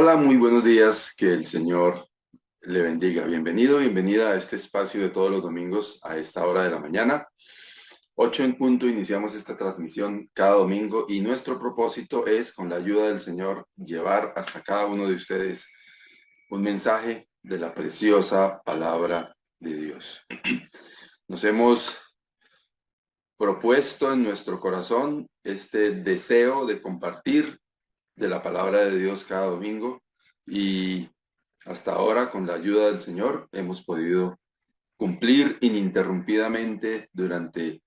Hola, muy buenos días, que el Señor le bendiga. Bienvenido, bienvenida a este espacio de todos los domingos a esta hora de la mañana. 8 en punto, iniciamos esta transmisión cada domingo y nuestro propósito es, con la ayuda del Señor, llevar hasta cada uno de ustedes un mensaje de la preciosa palabra de Dios. Nos hemos propuesto en nuestro corazón este deseo de compartir de la palabra de Dios cada domingo y hasta ahora, con la ayuda del Señor, hemos podido cumplir ininterrumpidamente durante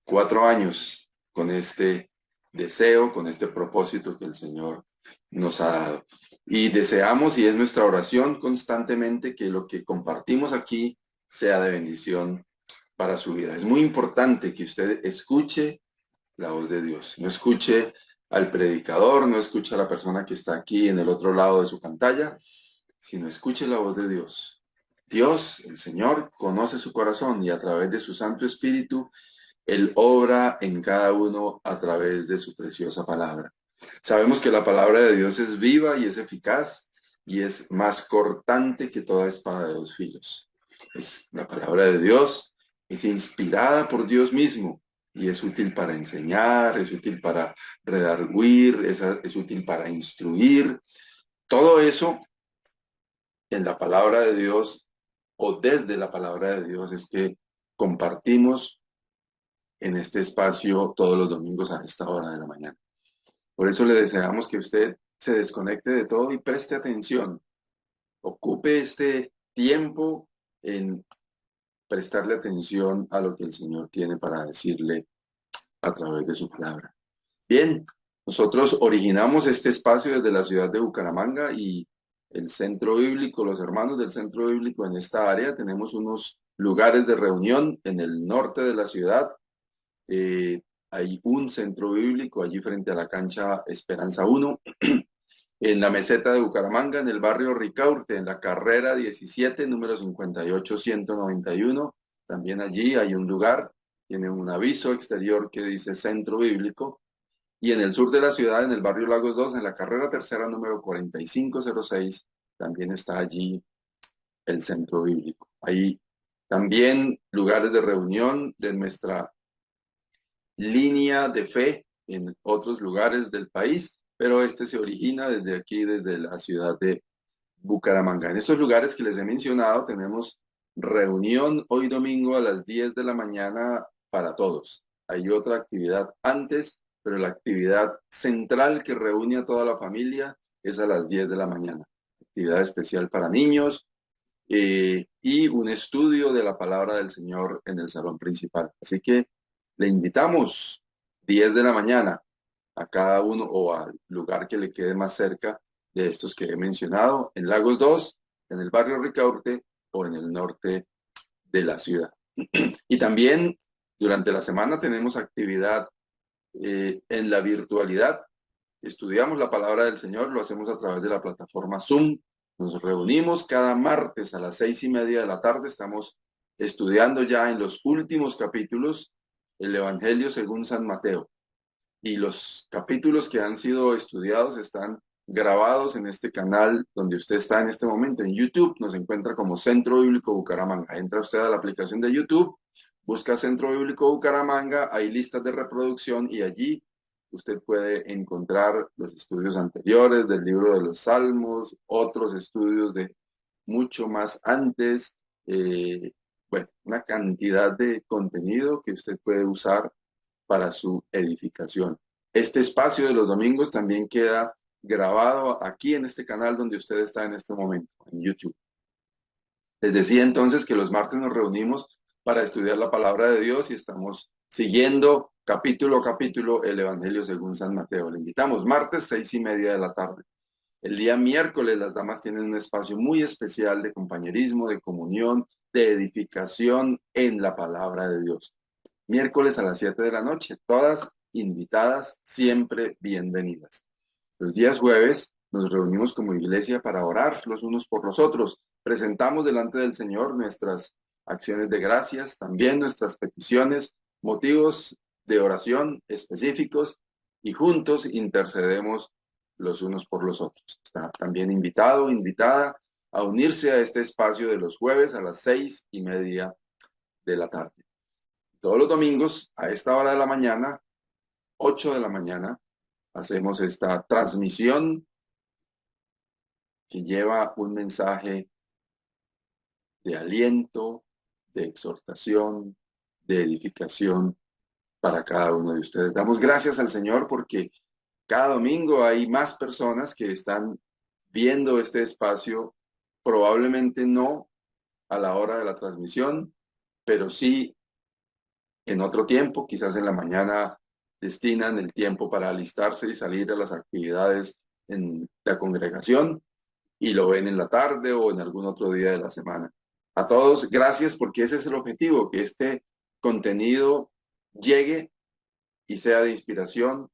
4 años con este deseo, con este propósito que el Señor nos ha dado. Y deseamos, y es nuestra oración constantemente, que lo que compartimos aquí sea de bendición para su vida. Es muy importante que usted escuche la voz de Dios. No escuche al predicador, no escuche a la persona que está aquí en el otro lado de su pantalla, sino escuche la voz de Dios. Dios, el Señor, conoce su corazón y a través de su Santo Espíritu, Él obra en cada uno a través de su preciosa palabra. Sabemos que la palabra de Dios es viva y es eficaz y es más cortante que toda espada de dos filos. Es la palabra de Dios, es inspirada por Dios mismo y es útil para enseñar, es útil para redarguir, es útil para instruir. Todo eso en la palabra de Dios o desde la palabra de Dios es que compartimos en este espacio todos los domingos a esta hora de la mañana. Por eso le deseamos que usted se desconecte de todo y preste atención. Ocupe este tiempo en prestarle atención a lo que el Señor tiene para decirle a través de su palabra. Bien, nosotros originamos este espacio desde la ciudad de Bucaramanga y el centro bíblico, los hermanos del centro bíblico en esta área, tenemos unos lugares de reunión en el norte de la ciudad. Hay un centro bíblico allí frente a la cancha Esperanza 1, en la meseta de Bucaramanga, en el barrio Ricaurte, en la carrera 17, número 58191. También allí hay un lugar, tiene un aviso exterior que dice centro bíblico. Y en el sur de la ciudad, en el barrio Lagos 2, en la carrera tercera, número 4506, también está allí el centro bíblico. Hay también lugares de reunión de nuestra línea de fe en otros lugares del país, pero este se origina desde aquí, desde la ciudad de Bucaramanga. En estos lugares que les he mencionado, tenemos reunión hoy domingo a las 10 de la mañana para todos. Hay otra actividad antes, pero la actividad central que reúne a toda la familia es a las 10 de la mañana. Actividad especial para niños y un estudio de la palabra del Señor en el salón principal. Así que le invitamos 10 de la mañana a cada uno o al lugar que le quede más cerca de estos que he mencionado, en Lagos 2, en el barrio Ricaurte o en el norte de la ciudad. Y también durante la semana tenemos actividad en la virtualidad. Estudiamos la palabra del Señor, lo hacemos a través de la plataforma Zoom. Nos reunimos cada martes a las 6:30 de la tarde. Estamos estudiando ya en los últimos capítulos el Evangelio según San Mateo. Y los capítulos que han sido estudiados están grabados en este canal donde usted está en este momento, en YouTube. Nos encuentra como Centro Bíblico Bucaramanga. Entra usted a la aplicación de YouTube, busca Centro Bíblico Bucaramanga, hay listas de reproducción y allí usted puede encontrar los estudios anteriores del libro de los Salmos, otros estudios de mucho más antes, bueno, una cantidad de contenido que usted puede usar para su edificación. Este espacio de los domingos también queda grabado aquí en este canal donde usted está en este momento, en YouTube. Les decía entonces que los martes nos reunimos para estudiar la palabra de Dios y estamos siguiendo capítulo a capítulo el Evangelio según San Mateo. Le invitamos martes 6:30 de la tarde. El día miércoles las damas tienen un espacio muy especial de compañerismo, de comunión, de edificación en la palabra de Dios. Miércoles a las 7 de la noche, todas invitadas, siempre bienvenidas. Los días jueves nos reunimos como iglesia para orar los unos por los otros. Presentamos delante del Señor nuestras acciones de gracias, también nuestras peticiones, motivos de oración específicos y juntos intercedemos los unos por los otros. Está también invitado, invitada a unirse a este espacio de los jueves a las 6:30 de la tarde. Todos los domingos a esta hora de la mañana, 8 de la mañana, hacemos esta transmisión que lleva un mensaje de aliento, de exhortación, de edificación para cada uno de ustedes. Damos gracias al Señor porque cada domingo hay más personas que están viendo este espacio, probablemente no a la hora de la transmisión, pero sí en otro tiempo, quizás en la mañana destinan el tiempo para alistarse y salir a las actividades en la congregación y lo ven en la tarde o en algún otro día de la semana. A todos, gracias porque ese es el objetivo, que este contenido llegue y sea de inspiración,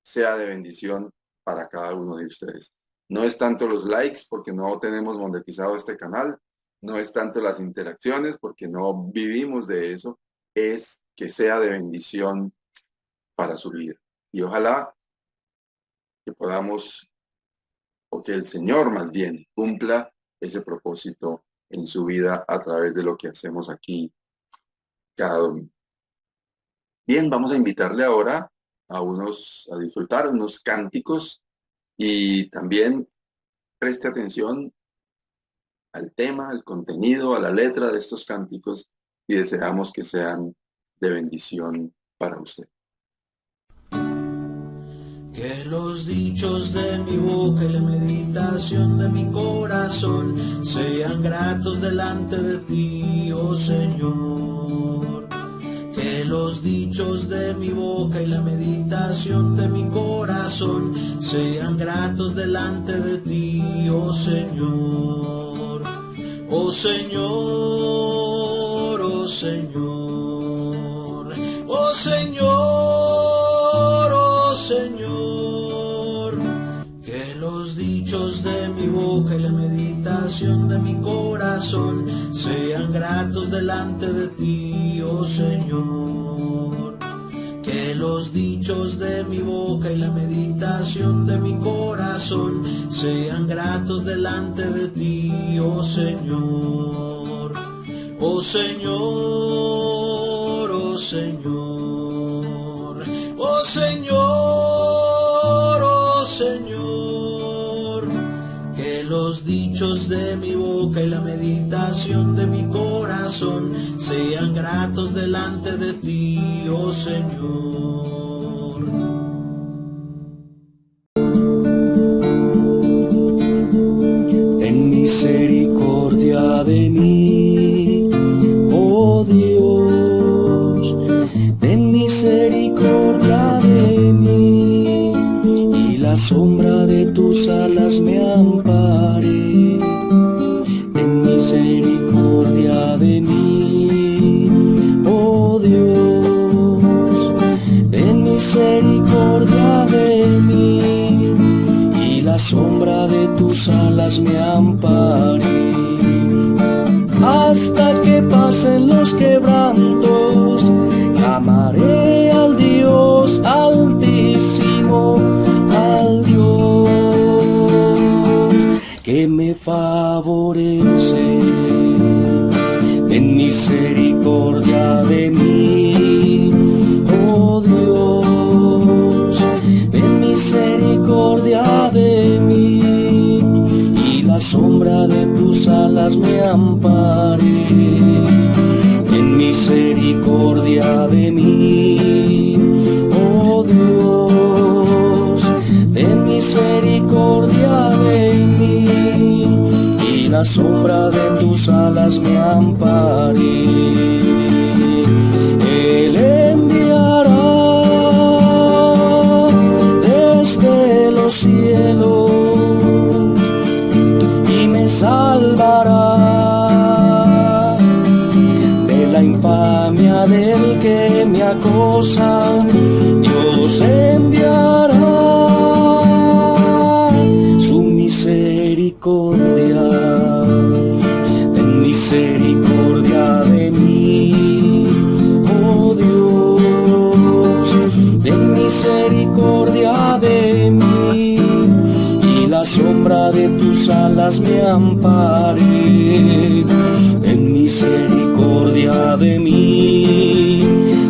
sea de bendición para cada uno de ustedes. No es tanto los likes porque no tenemos monetizado este canal, no es tanto las interacciones porque no vivimos de eso, es que sea de bendición para su vida. Y ojalá que podamos, o que el Señor más bien, cumpla ese propósito en su vida a través de lo que hacemos aquí cada domingo. Bien, vamos a invitarle ahora a disfrutar unos cánticos y también preste atención al tema, al contenido, a la letra de estos cánticos y deseamos que sean de bendición para usted. Que los dichos de mi boca y la meditación de mi corazón sean gratos delante de ti, oh Señor. Que los dichos de mi boca y la meditación de mi corazón sean gratos delante de ti, oh Señor. Oh Señor, oh Señor, oh Señor, oh Señor. Que los dichos de mi boca y la meditación de mi corazón sean gratos delante de ti, oh Señor. Que los dichos de mi boca y la meditación de mi corazón sean gratos delante de ti, oh Señor. Oh Señor, oh Señor, oh Señor, oh Señor. Que los dichos de mi boca y la meditación de mi corazón sean gratos delante de ti, oh Señor. Ten misericordia de mí, oh Dios, ten misericordia de mí, y la sombra de tus alas me ampare. Ten misericordia de mí, oh Dios, ten misericordia de mí, y la sombra de tus alas me ampare. Hasta que pasen los quebrantos, clamaré al Dios altísimo, al Dios que me favorece. Ten misericordia de mí, oh Dios, ten misericordia de mí, y la sombra de tus alas me ampare. Ten misericordia de mí, oh Dios, ten misericordia de mí, y la sombra de tus alas me ampare. Él enviará desde los cielos y me salvará de la infamia del que me acosa. Dios enviará su misericordia. Ten misericordia de mí, oh Dios, ten misericordia de mí, sombra de tus alas me ampare. Ten misericordia de mí,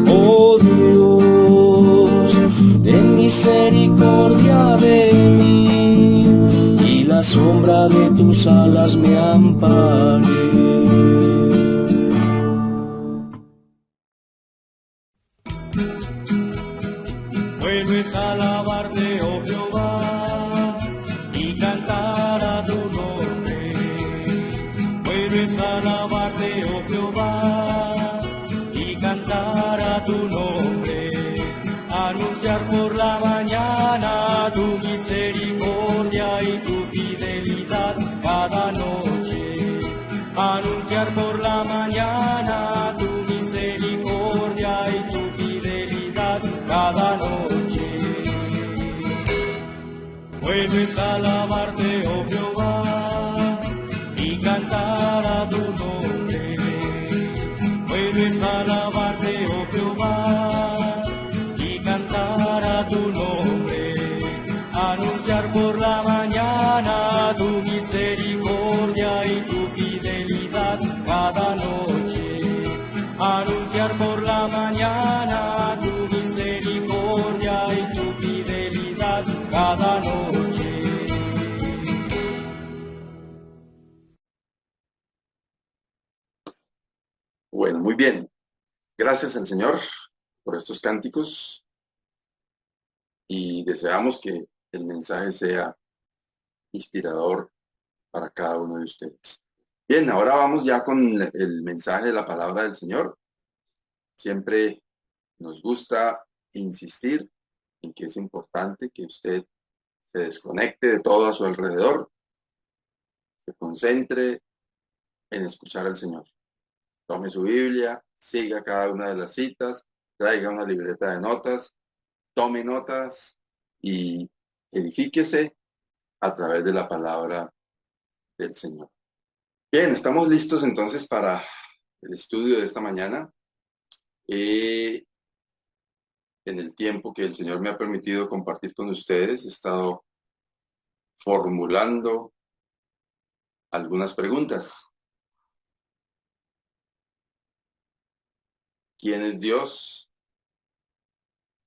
oh Dios, ten misericordia de mí, y la sombra de tus alas me ampare. Vuelves a alabarte, oh Jehová, y cantar a tu nombre. Vuelves a alabarte, oh Jehová, y cantar a tu nombre. Anunciar por la mañana tu misericordia y tu fidelidad cada noche. Anunciar por la mañana tu misericordia y tu fidelidad cada noche. Vuelves a alabarte, oh Jehová, y cantar a tu nombre. Vuelves a alabarte, oh Jehová, y cantar a tu nombre. Anunciar por la mañana tu misericordia y tu fidelidad cada noche. Anunciar por la mañana tu misericordia y tu fidelidad cada noche. Bueno, muy bien. Gracias al Señor por estos cánticos y deseamos que el mensaje sea inspirador para cada uno de ustedes. Bien, ahora vamos ya con el mensaje de la palabra del Señor. Siempre nos gusta insistir en que es importante que usted se desconecte de todo a su alrededor, se concentre en escuchar al Señor. Tome su Biblia, siga cada una de las citas, traiga una libreta de notas, tome notas y edifíquese a través de la palabra del Señor. Bien, estamos listos entonces para el estudio de esta mañana. En el tiempo que el Señor me ha permitido compartir con ustedes, he estado formulando algunas preguntas. ¿Quién es Dios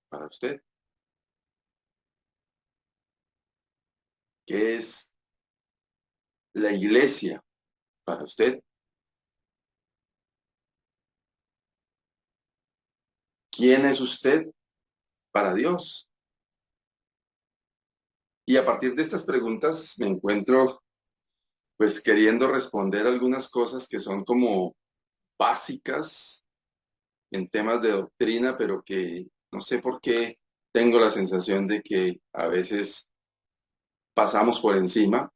para usted? ¿Qué es la iglesia para usted? ¿Quién es usted para Dios? Y a partir de estas preguntas me encuentro pues queriendo responder algunas cosas que son como básicas en temas de doctrina, pero que no sé por qué tengo la sensación de que a veces pasamos por encima.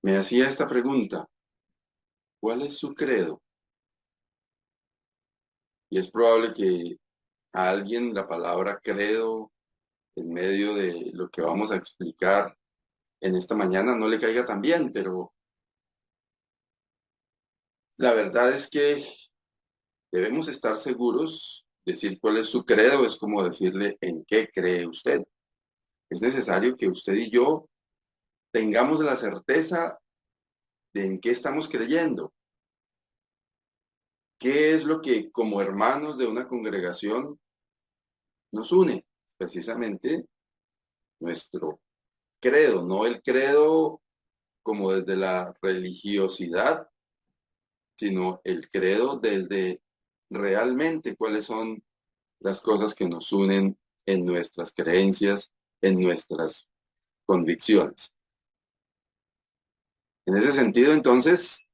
Me hacía esta pregunta: ¿cuál es su credo? Y es probable que a alguien la palabra credo en medio de lo que vamos a explicar en esta mañana no le caiga tan bien, pero la verdad es que debemos estar seguros. Decir cuál es su credo es como decirle en qué cree usted. Es necesario que usted y yo tengamos la certeza de en qué estamos creyendo. ¿Qué es lo que como hermanos de una congregación nos une? Precisamente nuestro credo, no el credo como desde la religiosidad, sino el credo desde realmente cuáles son las cosas que nos unen en nuestras creencias, en nuestras convicciones. En ese sentido, entonces,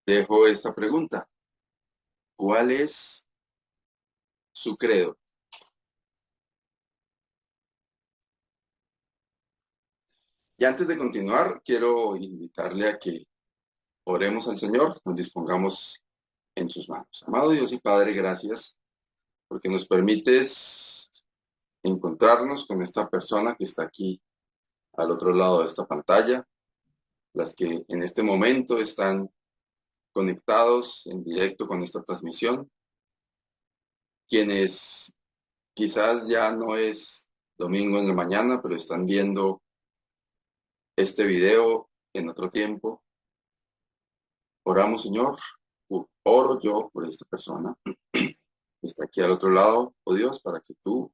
dejo esta pregunta: ¿cuál es su credo? Y antes de continuar, quiero invitarle a que oremos al Señor, nos dispongamos en sus manos. Amado Dios y Padre, gracias porque nos permites encontrarnos con esta persona que está aquí al otro lado de esta pantalla, las que en este momento están conectados en directo con esta transmisión, quienes quizás ya no es domingo en la mañana, pero están viendo este video en otro tiempo. Oramos, Señor. Oro yo por esta persona que está aquí al otro lado, oh Dios, para que tú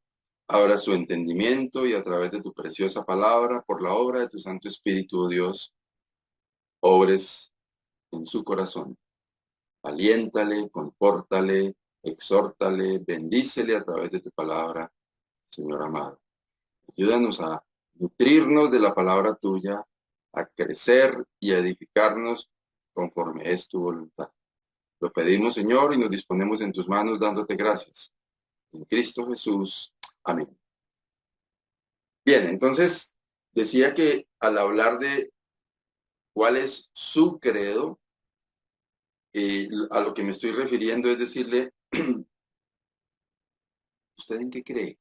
abras su entendimiento y a través de tu preciosa palabra, por la obra de tu Santo Espíritu, oh Dios, obres en su corazón. Aliéntale, confórtale, exhórtale, bendícele a través de tu palabra, Señor amado. Ayúdanos a nutrirnos de la palabra tuya, a crecer y a edificarnos conforme es tu voluntad. Lo pedimos, Señor, y nos disponemos en tus manos dándote gracias. En Cristo Jesús. Amén. Bien, entonces decía que al hablar de cuál es su credo, a lo que me estoy refiriendo es decirle, ¿usted en qué cree?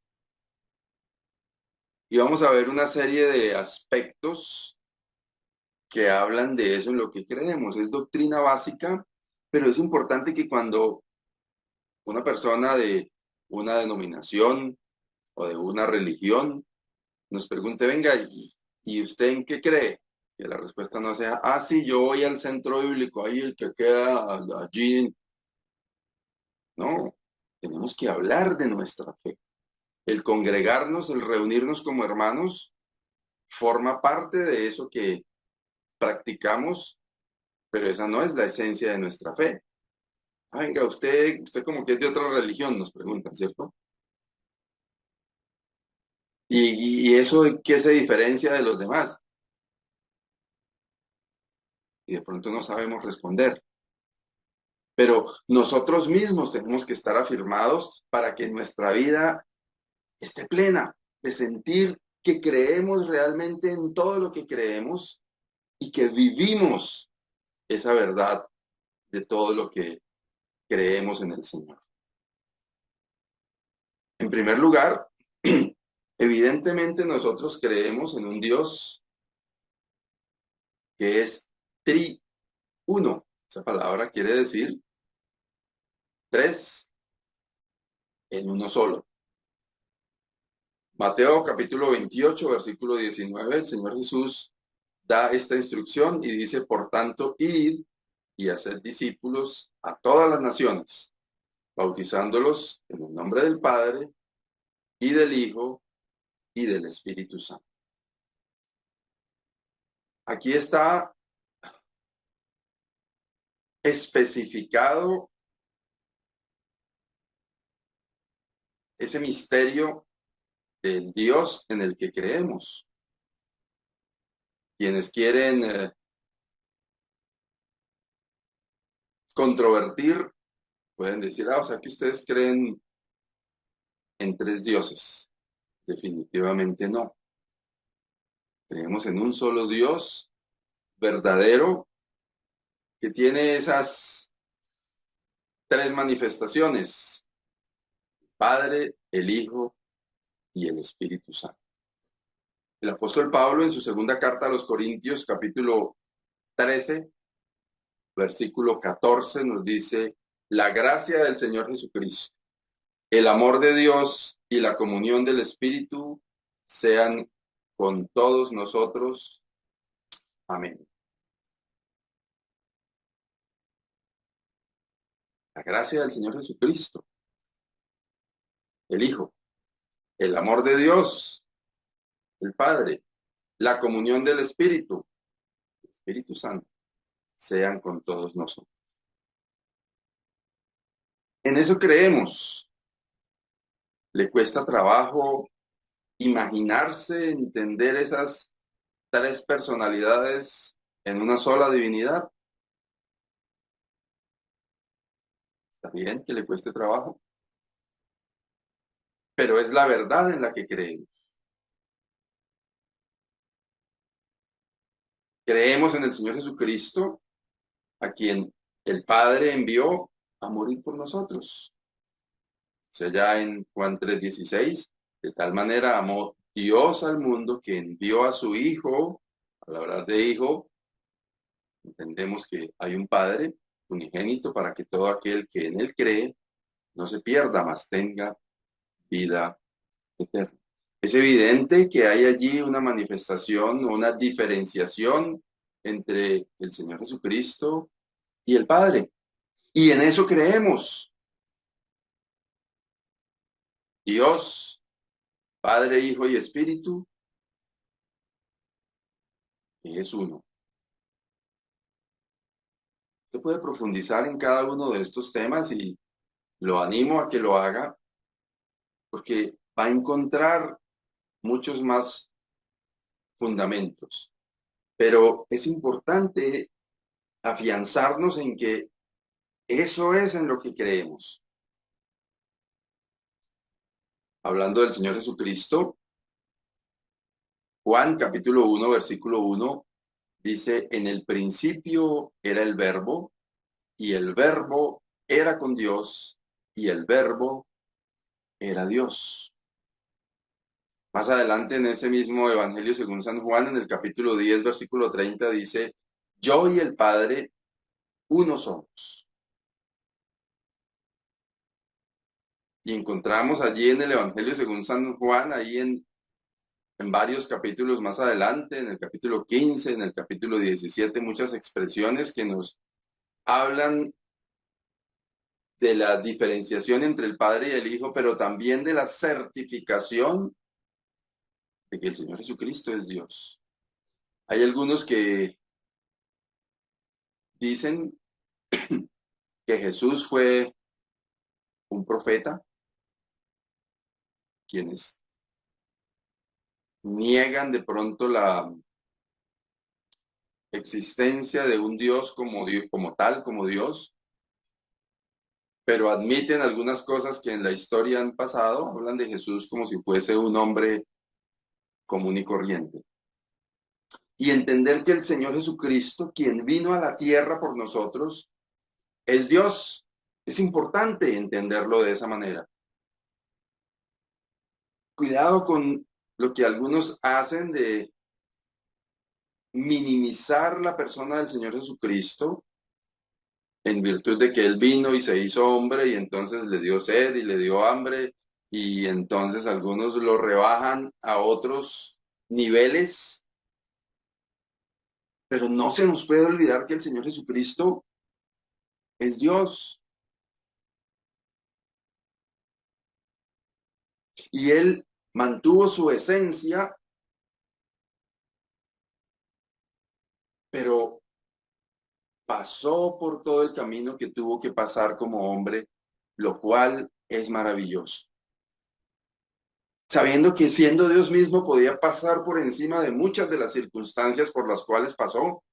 Y vamos a ver una serie de aspectos que hablan de eso en lo que creemos. Es doctrina básica, pero es importante que cuando una persona de una denominación o de una religión nos pregunte, venga, ¿y usted en qué cree? Que la respuesta no sea, sí, yo voy al centro bíblico, ahí el que queda allí. No, tenemos que hablar de nuestra fe. El congregarnos, el reunirnos como hermanos, forma parte de eso que practicamos, pero esa no es la esencia de nuestra fe. Venga, usted como que es de otra religión, nos preguntan, ¿cierto? ¿Y eso qué se diferencia de los demás? Y de pronto no sabemos responder. Pero nosotros mismos tenemos que estar afirmados para que nuestra vida esté plena, de sentir que creemos realmente en todo lo que creemos y que vivimos esa verdad de todo lo que creemos en el Señor. En primer lugar, evidentemente nosotros creemos en un Dios que es triuno. Esa palabra quiere decir tres en uno solo. Mateo capítulo 28, versículo 19, el Señor Jesús da esta instrucción y dice, por tanto, id y haced discípulos a todas las naciones, bautizándolos en el nombre del Padre y del Hijo y del Espíritu Santo. Aquí está especificado ese misterio del Dios en el que creemos. Quienes quieren controvertir pueden decir, o sea que ustedes creen en tres dioses. Definitivamente no. Creemos en un solo Dios verdadero que tiene esas tres manifestaciones: el Padre, el Hijo y el Espíritu Santo. El apóstol Pablo en su segunda carta a los Corintios, capítulo 13, versículo 14, nos dice, la gracia del Señor Jesucristo, el amor de Dios y la comunión del Espíritu sean con todos nosotros. Amén. La gracia del Señor Jesucristo, el Hijo, el amor de Dios, el Padre, la comunión del Espíritu, el Espíritu Santo, sean con todos nosotros. En eso creemos. Le cuesta trabajo imaginarse, entender esas tres personalidades en una sola divinidad. Está bien que le cueste trabajo, pero es la verdad en la que creemos. Creemos en el Señor Jesucristo, a quien el Padre envió a morir por nosotros. O sea, ya en Juan 3:16, de tal manera amó Dios al mundo que envió a su Hijo. Al hablar de Hijo, entendemos que hay un Padre unigénito para que todo aquel que en Él cree no se pierda, mas tenga vida eterna. Es evidente que hay allí una manifestación o una diferenciación entre el Señor Jesucristo y el Padre. Y en eso creemos. Dios, Padre, Hijo y Espíritu, es uno. Usted puede profundizar en cada uno de estos temas y lo animo a que lo haga porque va a encontrar muchos más fundamentos. Pero es importante afianzarnos en que eso es en lo que creemos. Hablando del Señor Jesucristo, Juan capítulo 1, versículo 1, dice, en el principio era el verbo, y el verbo era con Dios, y el verbo era Dios. Más adelante en ese mismo Evangelio según San Juan, en el capítulo 10, versículo 30, dice, yo y el Padre uno somos. Y encontramos allí en el Evangelio según San Juan, ahí en varios capítulos más adelante, en el capítulo 15, en el capítulo 17, muchas expresiones que nos hablan de la diferenciación entre el Padre y el Hijo, pero también de la certificación de que el Señor Jesucristo es Dios. Hay algunos que dicen que Jesús fue un profeta, quienes niegan de pronto la existencia de un Dios como tal, como Dios, pero admiten algunas cosas que en la historia han pasado, hablan de Jesús como si fuese un hombre común y corriente. Y entender que el Señor Jesucristo, quien vino a la tierra por nosotros, es Dios. Es importante entenderlo de esa manera. Cuidado con lo que algunos hacen de minimizar la persona del Señor Jesucristo en virtud de que Él vino y se hizo hombre y entonces le dio sed y le dio hambre y entonces algunos lo rebajan a otros niveles, pero no se nos puede olvidar que el Señor Jesucristo es Dios y Él mantuvo su esencia, pero pasó por todo el camino que tuvo que pasar como hombre, lo cual es maravilloso. Sabiendo que siendo Dios mismo podía pasar por encima de muchas de las circunstancias por las cuales pasó,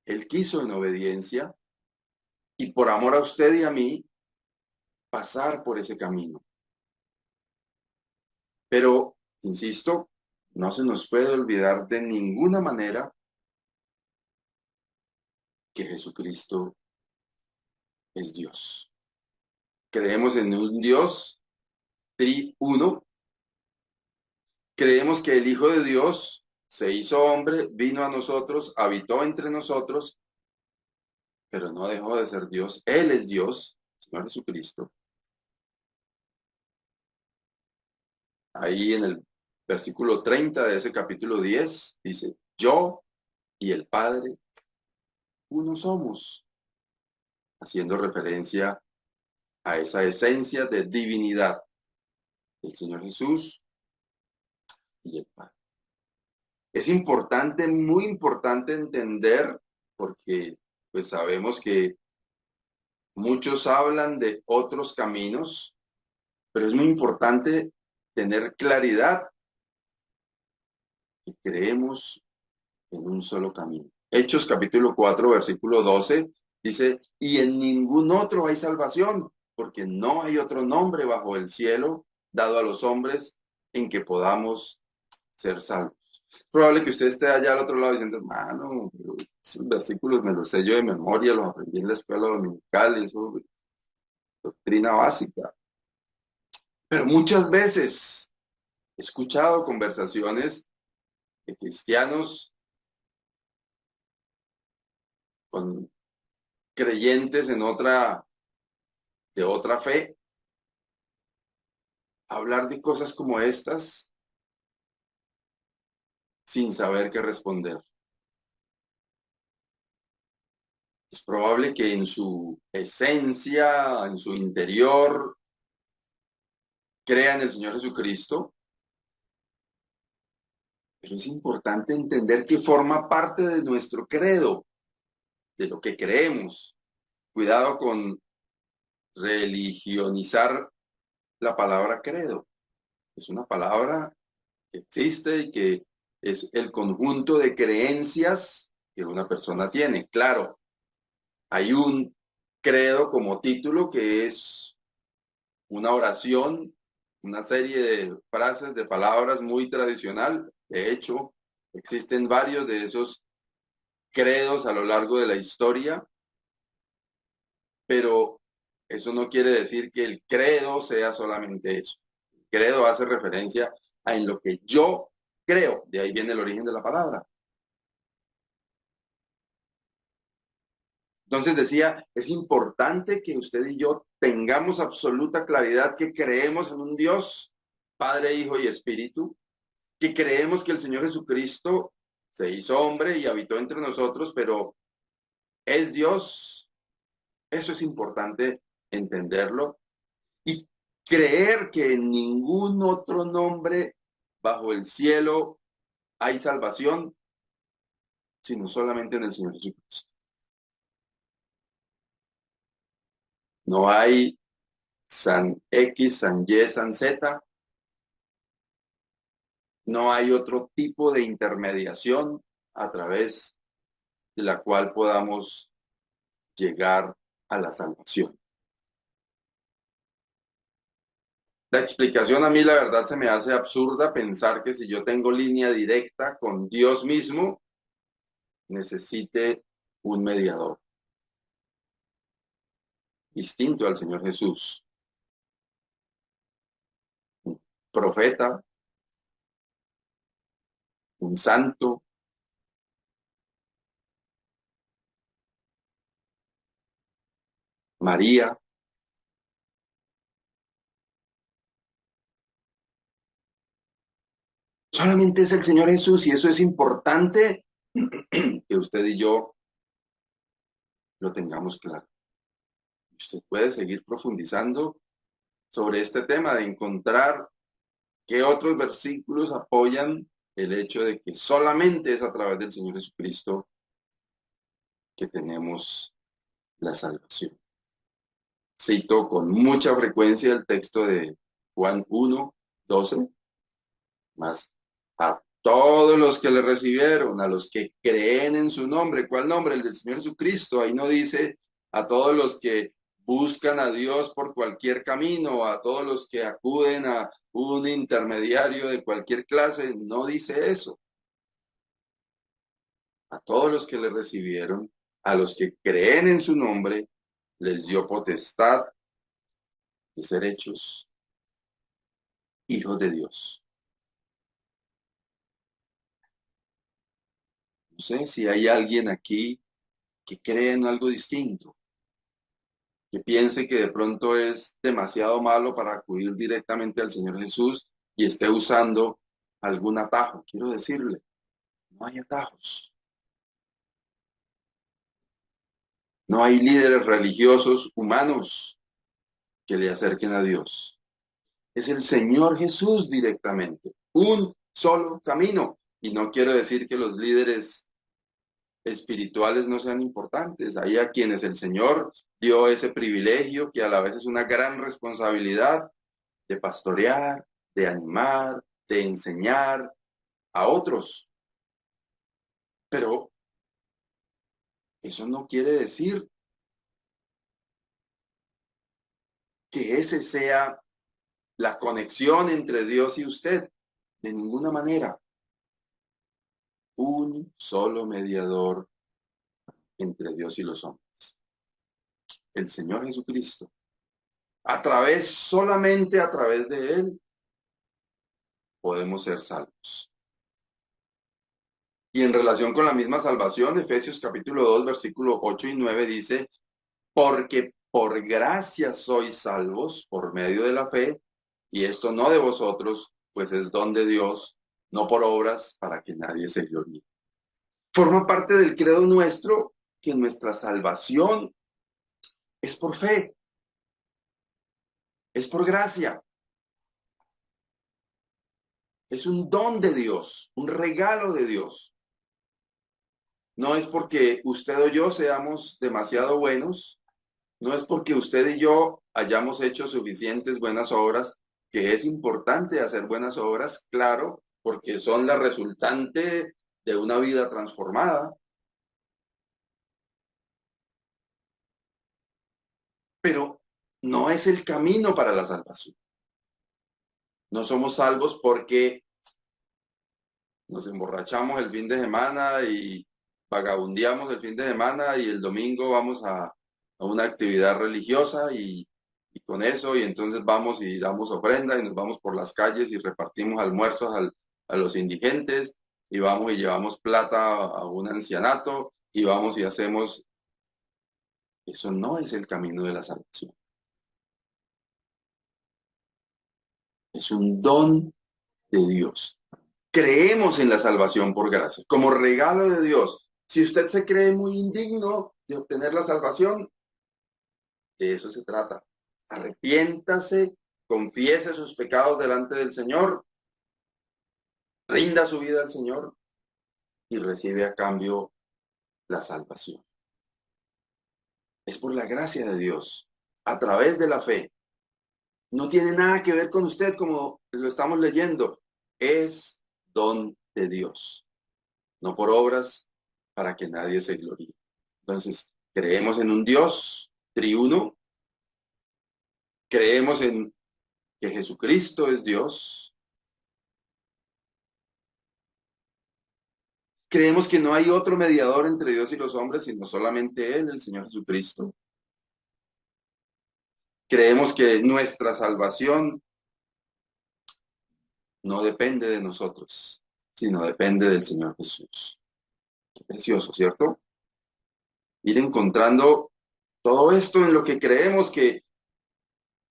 Él quiso en obediencia y por amor a usted y a mí pasar por ese camino. Pero, insisto, no se nos puede olvidar de ninguna manera que Jesucristo es Dios. Creemos en un Dios triuno. Creemos que el Hijo de Dios se hizo hombre, vino a nosotros, habitó entre nosotros, pero no dejó de ser Dios. Él es Dios, Señor Jesucristo. Ahí en el versículo 30 de ese capítulo 10 dice, yo y el Padre uno somos, haciendo referencia a esa esencia de divinidad del Señor Jesús y el Padre. Es importante, muy importante entender, porque pues sabemos que muchos hablan de otros caminos, pero es muy importante tener claridad que creemos en un solo camino. Hechos capítulo 4, versículo 12, dice, y en ningún otro hay salvación, porque no hay otro nombre bajo el cielo dado a los hombres en que podamos ser salvos. Probable que usted esté allá al otro lado diciendo, hermano, esos versículos me los sé yo de memoria, los aprendí en la escuela dominical, eso es doctrina básica. Pero muchas veces he escuchado conversaciones de cristianos con creyentes de otra fe, hablar de cosas como estas sin saber qué responder. Es probable que en su esencia, en su interior, crea en el Señor Jesucristo, pero es importante entender que forma parte de nuestro credo, de lo que creemos. Cuidado con religionizar la palabra credo. Es una palabra que existe y que es el conjunto de creencias que una persona tiene. Claro, hay un credo como título que es una oración, una serie de frases, de palabras muy tradicional. De hecho, existen varios de esos credos a lo largo de la historia, pero eso no quiere decir que el credo sea solamente eso. El credo hace referencia a en lo que yo creo. De ahí viene el origen de la palabra. Entonces decía, es importante que usted y yo tengamos absoluta claridad que creemos en un Dios, Padre, Hijo y Espíritu, que creemos que el Señor Jesucristo se hizo hombre y habitó entre nosotros, pero es Dios. Eso es importante entenderlo. Y creer que en ningún otro nombre bajo el cielo hay salvación, sino solamente en el Señor Jesucristo. No hay San X, San Y, San Z. No hay otro tipo de intermediación a través de la cual podamos llegar a la salvación. La explicación a mí, la verdad, se me hace absurda pensar que si yo tengo línea directa con Dios mismo, necesite un mediador distinto al Señor Jesús, un profeta, un santo. María. Solamente es el Señor Jesús y eso es importante que usted y yo lo tengamos claro. Usted puede seguir profundizando sobre este tema de encontrar qué otros versículos apoyan el hecho de que solamente es a través del Señor Jesucristo que tenemos la salvación. Cito con mucha frecuencia el texto de Juan 1:12, más a todos los que le recibieron, a los que creen en su nombre. ¿Cuál nombre? El del Señor Jesucristo. Ahí no dice a todos los que buscan a Dios por cualquier camino, a todos los que acuden a un intermediario de cualquier clase. No dice eso. A todos los que le recibieron, a los que creen en su nombre, les dio potestad de ser hechos hijos de Dios. No sé si hay alguien aquí que cree en algo distinto, que piense que de pronto es demasiado malo para acudir directamente al Señor Jesús y esté usando algún atajo. Quiero decirle, no hay atajos. No hay líderes religiosos humanos que le acerquen a Dios. Es el Señor Jesús directamente, un solo camino. Y no quiero decir que los líderes espirituales no sean importantes. Hay a quienes el Señor dio ese privilegio, que a la vez es una gran responsabilidad, de pastorear, de animar, de enseñar a otros. Pero eso no quiere decir que ese sea la conexión entre Dios y usted. De ninguna manera. Un solo mediador entre Dios y los hombres. El Señor Jesucristo. Solamente a través de Él, podemos ser salvos. Y en relación con la misma salvación, Efesios capítulo 2, versículo 8 y 9 dice, porque por gracia sois salvos por medio de la fe, Y esto no de vosotros, pues es don de Dios, no por obras, para que nadie se gloríe. Forma parte del credo nuestro que nuestra salvación es por fe, es por gracia, es un don de Dios, un regalo de Dios. No es porque usted o yo seamos demasiado buenos, no es porque usted y yo hayamos hecho suficientes buenas obras, que es importante hacer buenas obras, claro, porque son la resultante de una vida transformada, pero no es el camino para la salvación. No somos salvos porque nos emborrachamos el fin de semana y vagabundeamos el fin de semana y el domingo vamos a una actividad religiosa y con eso y entonces vamos y damos ofrenda y nos vamos por las calles y repartimos almuerzos a los indigentes y vamos y llevamos plata a un ancianato y vamos y hacemos. Eso no es el camino de la salvación. Es un don de Dios. Creemos en la salvación por gracia, como regalo de Dios. Si usted se cree muy indigno de obtener la salvación, de eso se trata. Arrepiéntase, confiese sus pecados delante del Señor, rinda su vida al Señor y recibe a cambio la salvación. Es por la gracia de Dios, a través de la fe. No tiene nada que ver con usted como lo estamos leyendo. Es don de Dios, no por obras para que nadie se gloríe. Entonces, creemos en un Dios triuno, creemos en que Jesucristo es Dios, creemos que no hay otro mediador entre Dios y los hombres, sino solamente Él, el Señor Jesucristo. Creemos que nuestra salvación no depende de nosotros, sino depende del Señor Jesús. Qué precioso, ¿cierto? Ir encontrando todo esto en lo que creemos que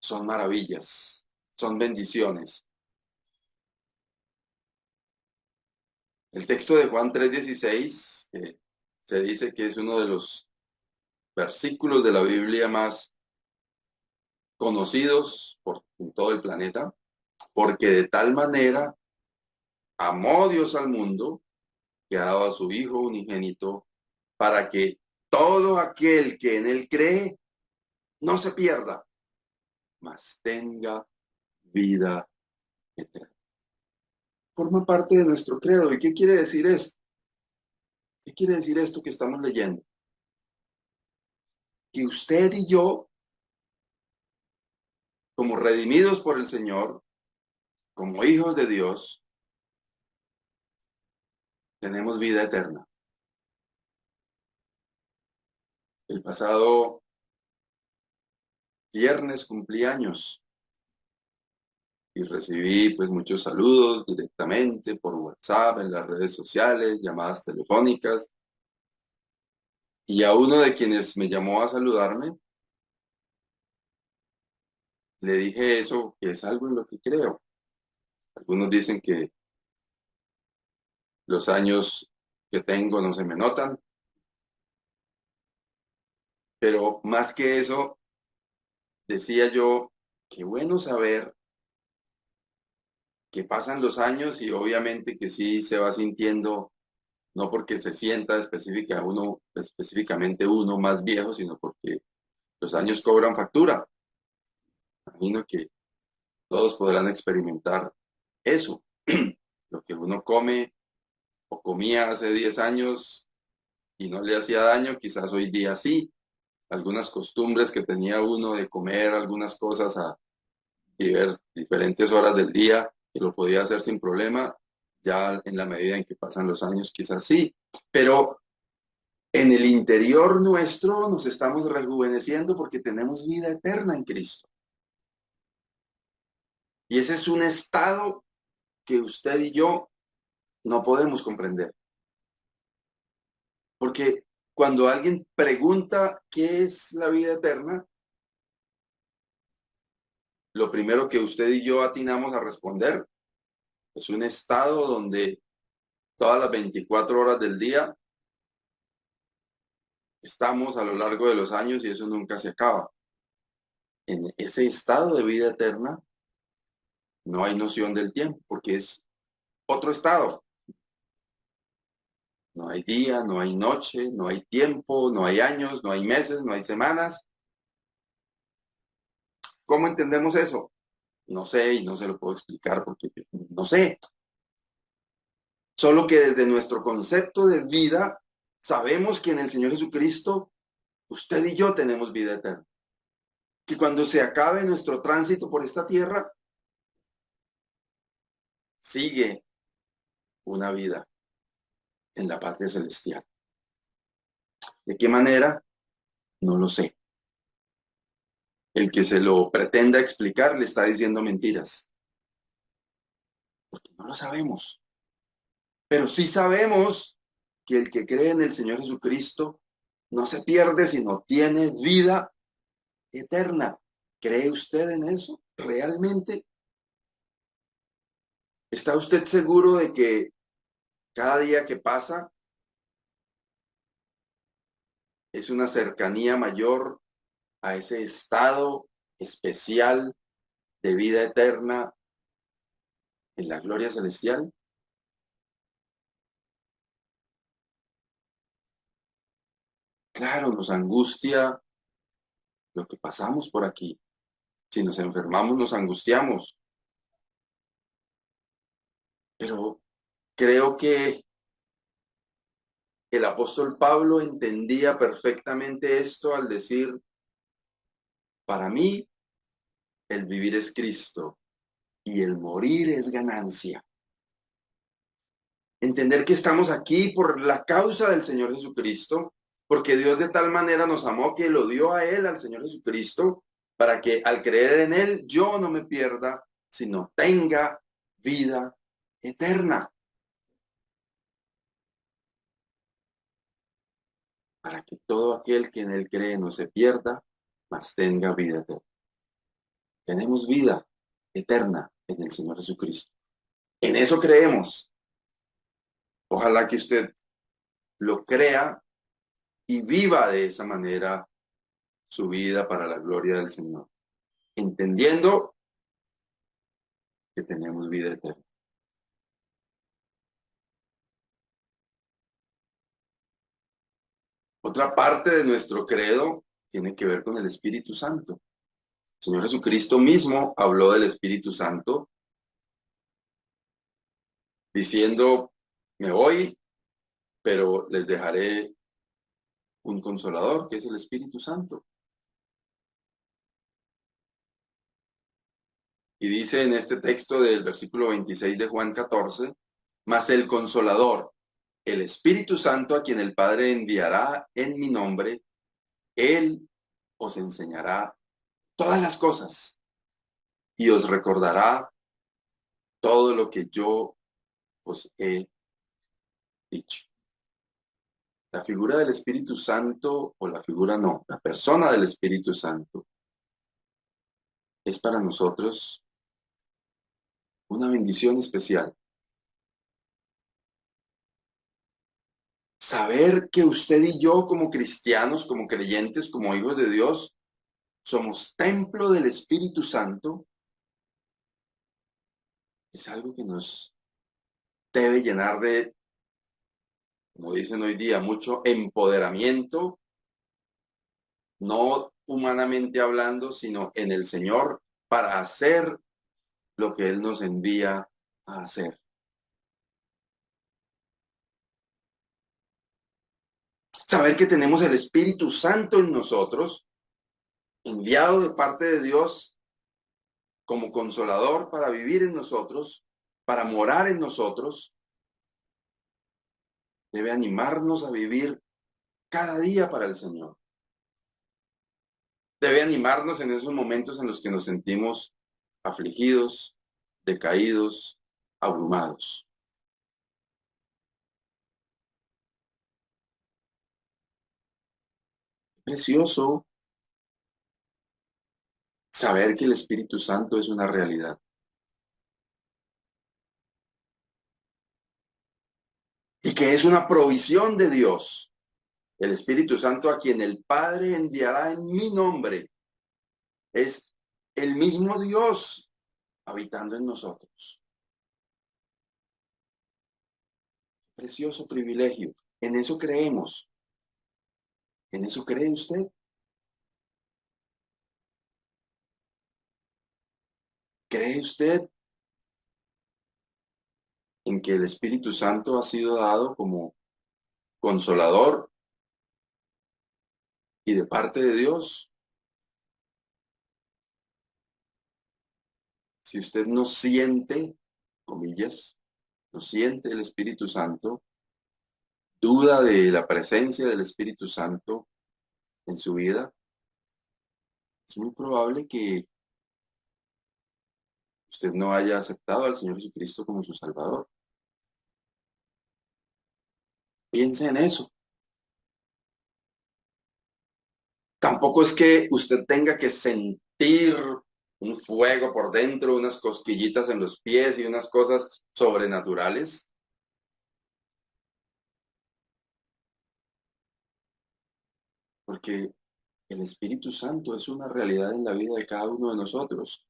son maravillas, son bendiciones. El texto de Juan 3:16 se dice que es uno de los versículos de la Biblia más conocidos por todo el planeta, porque de tal manera amó Dios al mundo que ha dado a su Hijo unigénito para que todo aquel que en él cree no se pierda, mas tenga vida eterna. Forma parte de nuestro credo. ¿Y qué quiere decir esto? ¿Qué quiere decir esto que estamos leyendo? Que usted y yo, como redimidos por el Señor, como hijos de Dios, tenemos vida eterna. El pasado viernes cumplí años y recibí pues muchos saludos directamente por WhatsApp, en las redes sociales, llamadas telefónicas. Y a uno de quienes me llamó a saludarme, le dije eso, que es algo en lo que creo. Algunos dicen que los años que tengo no se me notan, pero más que eso, decía yo, qué bueno saber que pasan los años y obviamente que sí se va sintiendo, no porque se sienta específicamente uno más viejo, sino porque los años cobran factura. Imagino que todos podrán experimentar eso. Lo que uno come o comía hace 10 años y no le hacía daño, quizás hoy día sí. Algunas costumbres que tenía uno de comer algunas cosas a diferentes horas del día, que lo podía hacer sin problema, ya en la medida en que pasan los años quizás sí. Pero en el interior nuestro nos estamos rejuveneciendo porque tenemos vida eterna en Cristo. Y ese es un estado que usted y yo no podemos comprender. Porque cuando alguien pregunta qué es la vida eterna, lo primero que usted y yo atinamos a responder es un estado donde todas las 24 horas del día estamos a lo largo de los años y eso nunca se acaba. En ese estado de vida eterna no hay noción del tiempo porque es otro estado. No hay día, no hay noche, no hay tiempo, no hay años, no hay meses, no hay semanas. ¿Cómo entendemos eso? No sé y no se lo puedo explicar porque no sé. Solo que desde nuestro concepto de vida sabemos que en el Señor Jesucristo usted y yo tenemos vida eterna. Que cuando se acabe nuestro tránsito por esta tierra, sigue una vida en la patria celestial. ¿De qué manera? No lo sé. El que se lo pretenda explicar le está diciendo mentiras, porque no lo sabemos. Pero sí sabemos que el que cree en el Señor Jesucristo no se pierde, sino tiene vida eterna. ¿Cree usted en eso? ¿Realmente? ¿Está usted seguro de que cada día que pasa es una cercanía mayor a ese estado especial de vida eterna en la gloria celestial? Claro, nos angustia lo que pasamos por aquí. Si nos enfermamos, nos angustiamos. Pero creo que el apóstol Pablo entendía perfectamente esto al decir, para mí el vivir es Cristo y el morir es ganancia. Entender que estamos aquí por la causa del Señor Jesucristo, porque Dios de tal manera nos amó que lo dio a Él, al Señor Jesucristo, para que al creer en Él yo no me pierda, sino tenga vida eterna. Para que todo aquel que en Él cree no se pierda, mas tenga vida eterna. Tenemos vida eterna en el Señor Jesucristo. En eso creemos. Ojalá que usted lo crea y viva de esa manera su vida para la gloria del Señor, entendiendo que tenemos vida eterna. Otra parte de nuestro credo tiene que ver con el Espíritu Santo. El Señor Jesucristo mismo habló del Espíritu Santo diciendo, me voy, pero les dejaré un consolador, que es el Espíritu Santo. Y dice en este texto del versículo 26 de Juan 14, mas el consolador, el Espíritu Santo, a quien el Padre enviará en mi nombre, Él os enseñará todas las cosas y os recordará todo lo que yo os he dicho. La figura del Espíritu Santo, o la figura no, la persona del Espíritu Santo, es para nosotros una bendición especial. Saber que usted y yo como cristianos, como creyentes, como hijos de Dios, somos templo del Espíritu Santo, es algo que nos debe llenar de, como dicen hoy día, mucho empoderamiento, no humanamente hablando, sino en el Señor, para hacer lo que Él nos envía a hacer. Saber que tenemos el Espíritu Santo en nosotros, enviado de parte de Dios como consolador para vivir en nosotros, para morar en nosotros, debe animarnos a vivir cada día para el Señor. Debe animarnos en esos momentos en los que nos sentimos afligidos, decaídos, abrumados. Precioso saber que el Espíritu Santo es una realidad. Y que es una provisión de Dios. El Espíritu Santo a quien el Padre enviará en mi nombre es el mismo Dios habitando en nosotros. Precioso privilegio. En eso creemos. ¿En eso cree usted? ¿Cree usted en que el Espíritu Santo ha sido dado como consolador y de parte de Dios? Si usted no siente, comillas, no siente el Espíritu Santo, duda de la presencia del Espíritu Santo en su vida, es muy probable que usted no haya aceptado al Señor Jesucristo como su Salvador. Piense en eso. Tampoco es que usted tenga que sentir un fuego por dentro, unas cosquillitas en los pies y unas cosas sobrenaturales. Porque el Espíritu Santo es una realidad en la vida de cada uno de nosotros.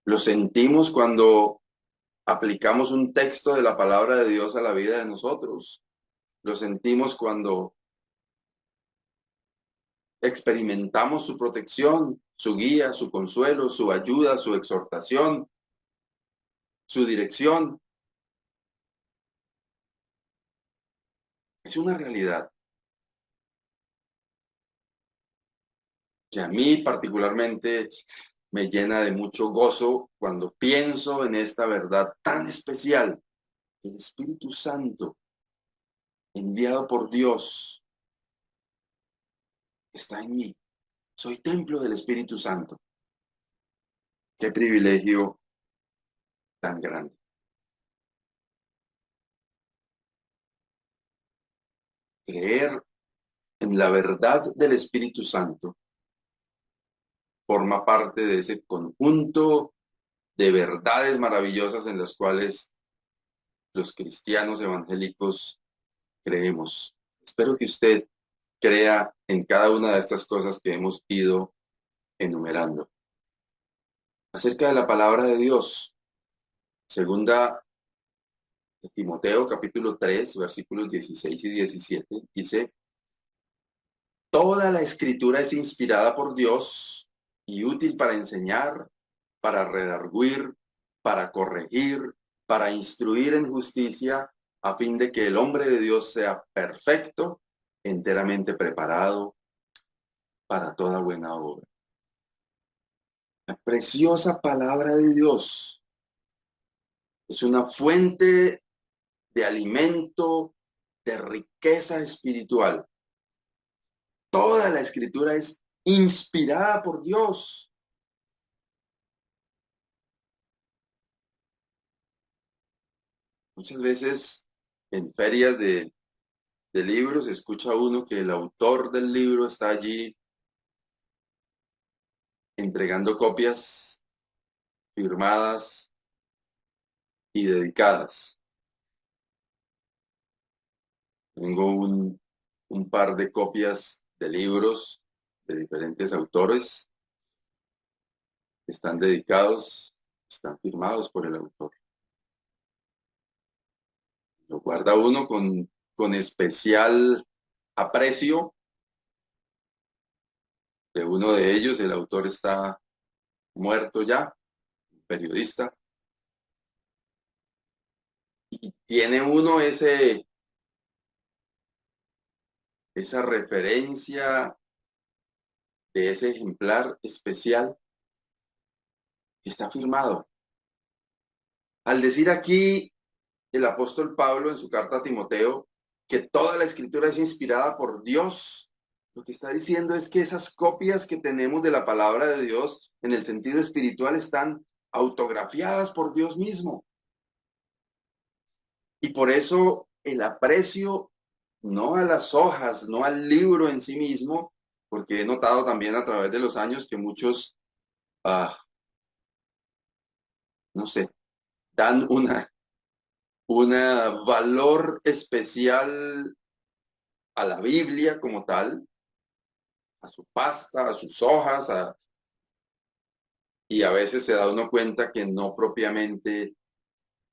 Lo sentimos cuando aplicamos un texto de la palabra de Dios a la vida de nosotros. Lo sentimos cuando experimentamos su protección, su guía, su consuelo, su ayuda, su exhortación, su dirección. Es una realidad que a mí particularmente me llena de mucho gozo cuando pienso en esta verdad tan especial. El Espíritu Santo, enviado por Dios, está en mí. Soy templo del Espíritu Santo. Qué privilegio tan grande. Creer en la verdad del Espíritu Santo forma parte de ese conjunto de verdades maravillosas en las cuales los cristianos evangélicos creemos. Espero que usted crea en cada una de estas cosas que hemos ido enumerando. Acerca de la palabra de Dios, segunda de Timoteo, capítulo 3, versículos 16 y 17, dice: toda la escritura es inspirada por Dios y útil para enseñar, para redarguir, para corregir, para instruir en justicia, a fin de que el hombre de Dios sea perfecto, enteramente preparado para toda buena obra. La preciosa palabra de Dios es una fuente de alimento, de riqueza espiritual. Toda la escritura es inspirada por Dios. Muchas veces en ferias de libros escucha uno que el autor del libro está allí entregando copias firmadas y dedicadas. Tengo un par de copias de libros de diferentes autores que están dedicados, están firmados por el autor. Lo guarda uno con especial aprecio de uno de ellos. El autor está muerto ya, un periodista, y tiene uno esa referencia de ese ejemplar especial que está firmado. Al decir aquí el apóstol Pablo en su carta a Timoteo que toda la escritura es inspirada por Dios, lo que está diciendo es que esas copias que tenemos de la palabra de Dios en el sentido espiritual están autografiadas por Dios mismo. Y por eso el aprecio no a las hojas, no al libro en sí mismo, porque he notado también a través de los años que muchos, no sé, dan una valor especial a la Biblia como tal, a su pasta, a sus hojas, y a veces se da uno cuenta que no propiamente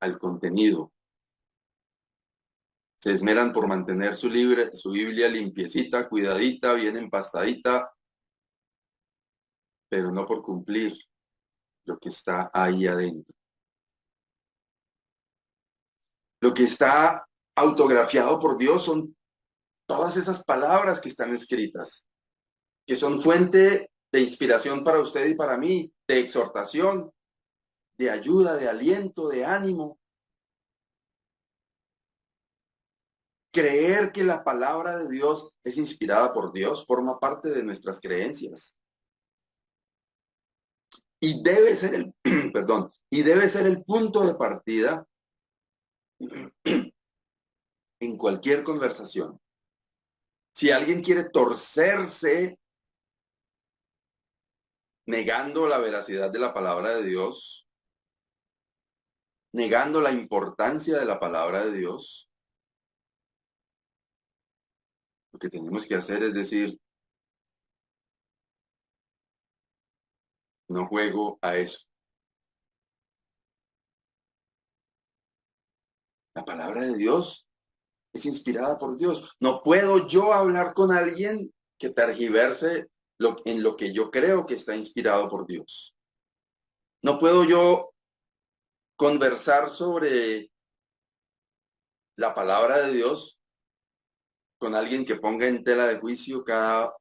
al contenido. Se esmeran por mantener su Biblia limpiecita, cuidadita, bien empastadita, pero no por cumplir lo que está ahí adentro. Lo que está autografiado por Dios son todas esas palabras que están escritas, que son fuente de inspiración para usted y para mí, de exhortación, de ayuda, de aliento, de ánimo. Creer que la palabra de Dios es inspirada por Dios forma parte de nuestras creencias. Y debe ser perdón, y debe ser el punto de partida en cualquier conversación. Si alguien quiere torcerse negando la veracidad de la palabra de Dios, negando la importancia de la palabra de Dios, lo que tenemos que hacer es decir, no juego a eso. La palabra de Dios es inspirada por Dios. No puedo yo hablar con alguien que tergiverse en lo que yo creo que está inspirado por Dios. No puedo yo conversar sobre la palabra de Dios con alguien que ponga en tela de juicio cada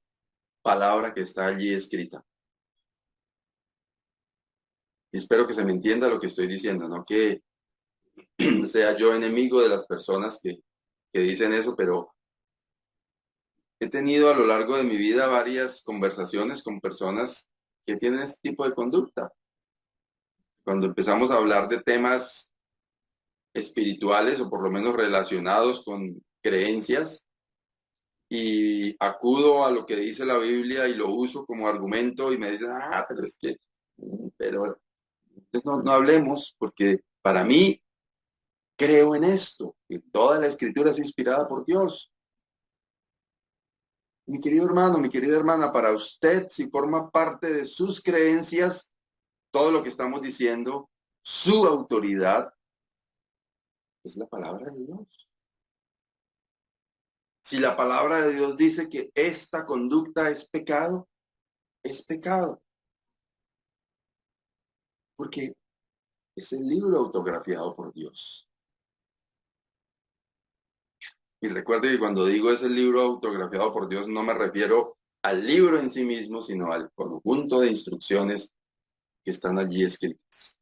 palabra que está allí escrita. Y espero que se me entienda lo que estoy diciendo, no que sea yo enemigo de las personas que dicen eso, pero he tenido a lo largo de mi vida varias conversaciones con personas que tienen este tipo de conducta. Cuando empezamos a hablar de temas espirituales o por lo menos relacionados con creencias y acudo a lo que dice la Biblia y lo uso como argumento y me dicen, pero es que, pero no hablemos porque para mí creo en esto, que toda la escritura es inspirada por Dios. Mi querido hermano, mi querida hermana, para usted, si forma parte de sus creencias, todo lo que estamos diciendo, su autoridad es la palabra de Dios. Si la palabra de Dios dice que esta conducta es pecado, es pecado. Porque es el libro autografiado por Dios. Y recuerde que cuando digo es el libro autografiado por Dios, no me refiero al libro en sí mismo, sino al conjunto de instrucciones que están allí escritas.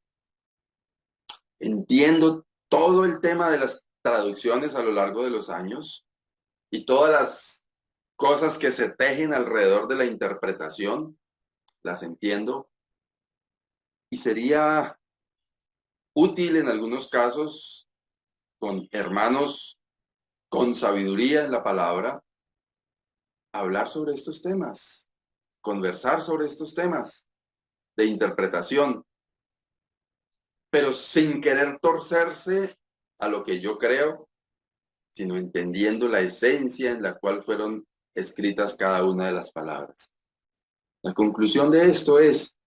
Entiendo todo el tema de las traducciones a lo largo de los años y todas las cosas que se tejen alrededor de la interpretación, las entiendo. Y sería útil en algunos casos con hermanos con sabiduría en la palabra, hablar sobre estos temas, conversar sobre estos temas de interpretación, pero sin querer torcerse a lo que yo creo, sino entendiendo la esencia en la cual fueron escritas cada una de las palabras. La conclusión de esto es,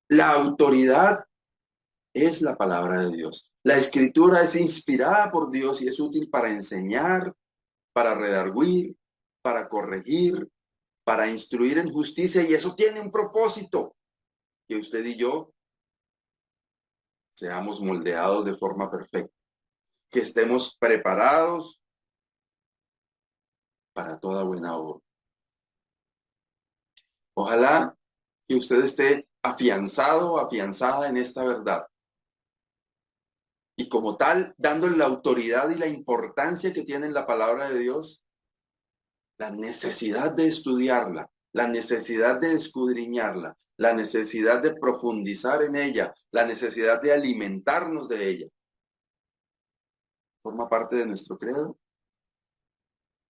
la autoridad es la palabra de Dios. La escritura es inspirada por Dios y es útil para enseñar, para redarguir, para corregir, para instruir en justicia, y eso tiene un propósito, que usted y yo seamos moldeados de forma perfecta, que estemos preparados para toda buena obra. Ojalá que usted esté afianzado o afianzada en esta verdad. Y como tal, dándole la autoridad y la importancia que tiene en la palabra de Dios, la necesidad de estudiarla, la necesidad de escudriñarla, la necesidad de profundizar en ella, la necesidad de alimentarnos de ella. Forma parte de nuestro credo.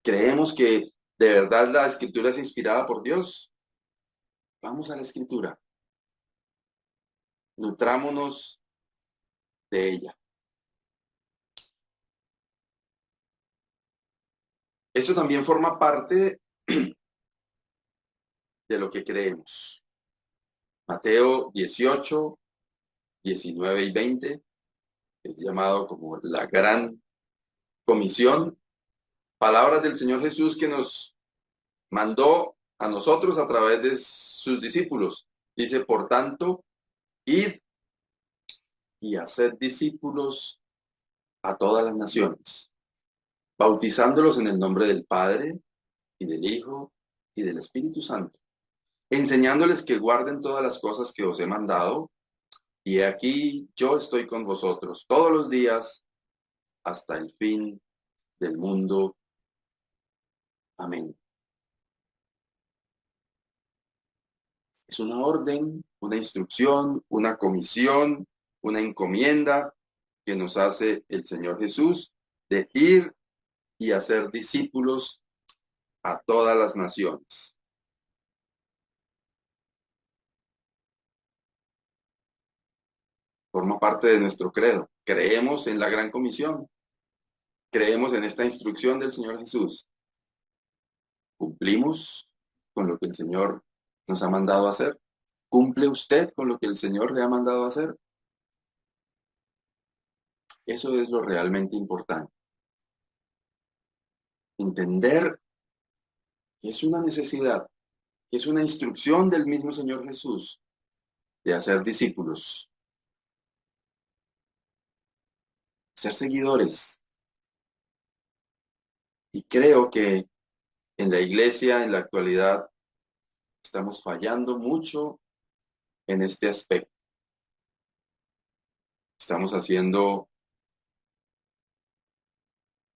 Creemos que ¿De verdad la escritura es inspirada por Dios? Vamos a la escritura. Nutrámonos de ella. Esto también forma parte de lo que creemos. Mateo 18, 19 y 20 es llamado como la gran comisión. Palabras del Señor Jesús que nos mandó a nosotros a través de sus discípulos. Dice, por tanto, id y haced discípulos a todas las naciones, bautizándolos en el nombre del Padre y del Hijo y del Espíritu Santo, enseñándoles que guarden todas las cosas que os he mandado, y aquí yo estoy con vosotros todos los días hasta el fin del mundo. Amén. Es una orden, una instrucción, una comisión, una encomienda que nos hace el Señor Jesús de ir y hacer discípulos a todas las naciones. Forma parte de nuestro credo. Creemos en la gran comisión. Creemos en esta instrucción del Señor Jesús. ¿Cumplimos con lo que el Señor nos ha mandado a hacer? ¿Cumple usted con lo que el Señor le ha mandado a hacer? Eso es lo realmente importante. Entender que es una necesidad, que es una instrucción del mismo Señor Jesús de hacer discípulos, ser seguidores. Y creo que en la iglesia, en la actualidad, estamos fallando mucho en este aspecto. Estamos haciendo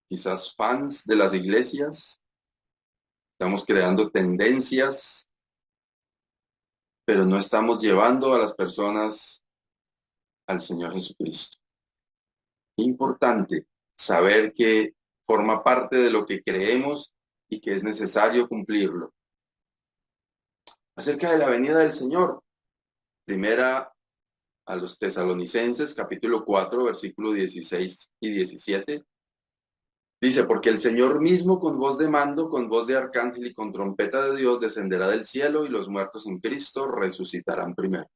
quizás fans de las iglesias, estamos creando tendencias, pero no estamos llevando a las personas al Señor Jesucristo. Es importante saber que forma parte de lo que creemos y que es necesario cumplirlo. Acerca de la venida del Señor, primera a los Tesalonicenses, capítulo 4, versículo 16 y 17, dice, porque el Señor mismo con voz de mando, con voz de arcángel y con trompeta de Dios descenderá del cielo y los muertos en Cristo resucitarán primero.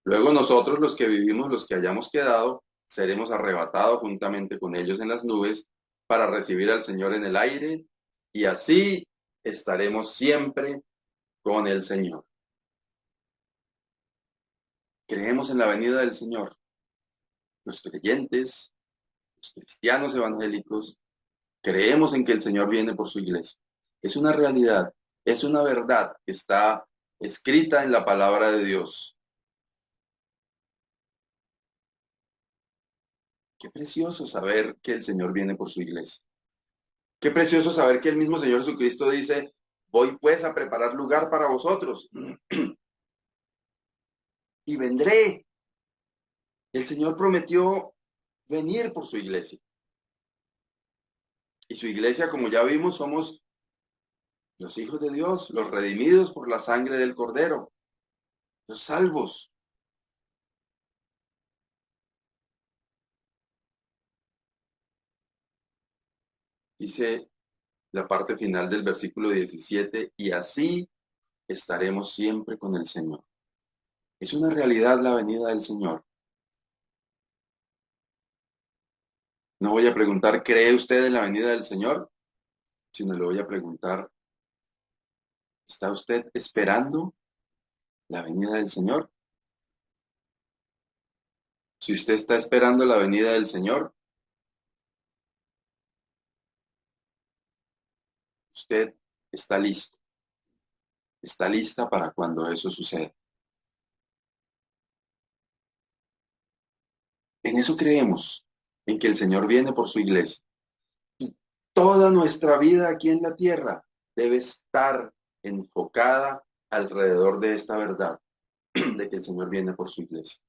Luego nosotros, los que vivimos, los que hayamos quedado, seremos arrebatados juntamente con ellos en las nubes para recibir al Señor en el aire y así estaremos siempre con el Señor. Creemos en la venida del Señor. Los creyentes, los cristianos evangélicos, creemos en que el Señor viene por su iglesia. Es una realidad, es una verdad que está escrita en la palabra de Dios. Qué precioso saber que el Señor viene por su iglesia. Qué precioso saber que el mismo Señor Jesucristo dice, voy pues a preparar lugar para vosotros y vendré. El Señor prometió venir por su iglesia. Y su iglesia, como ya vimos, somos los hijos de Dios, los redimidos por la sangre del Cordero, los salvos. Dice la parte final del versículo 17, y así estaremos siempre con el Señor. Es una realidad la venida del Señor. No voy a preguntar, ¿cree usted en la venida del Señor? Sino le voy a preguntar, ¿está usted esperando la venida del Señor? Si usted está esperando la venida del Señor, usted está listo, está lista para cuando eso suceda. En eso creemos, en que el Señor viene por su iglesia. Y toda nuestra vida aquí en la tierra debe estar enfocada alrededor de esta verdad, de que el Señor viene por su iglesia.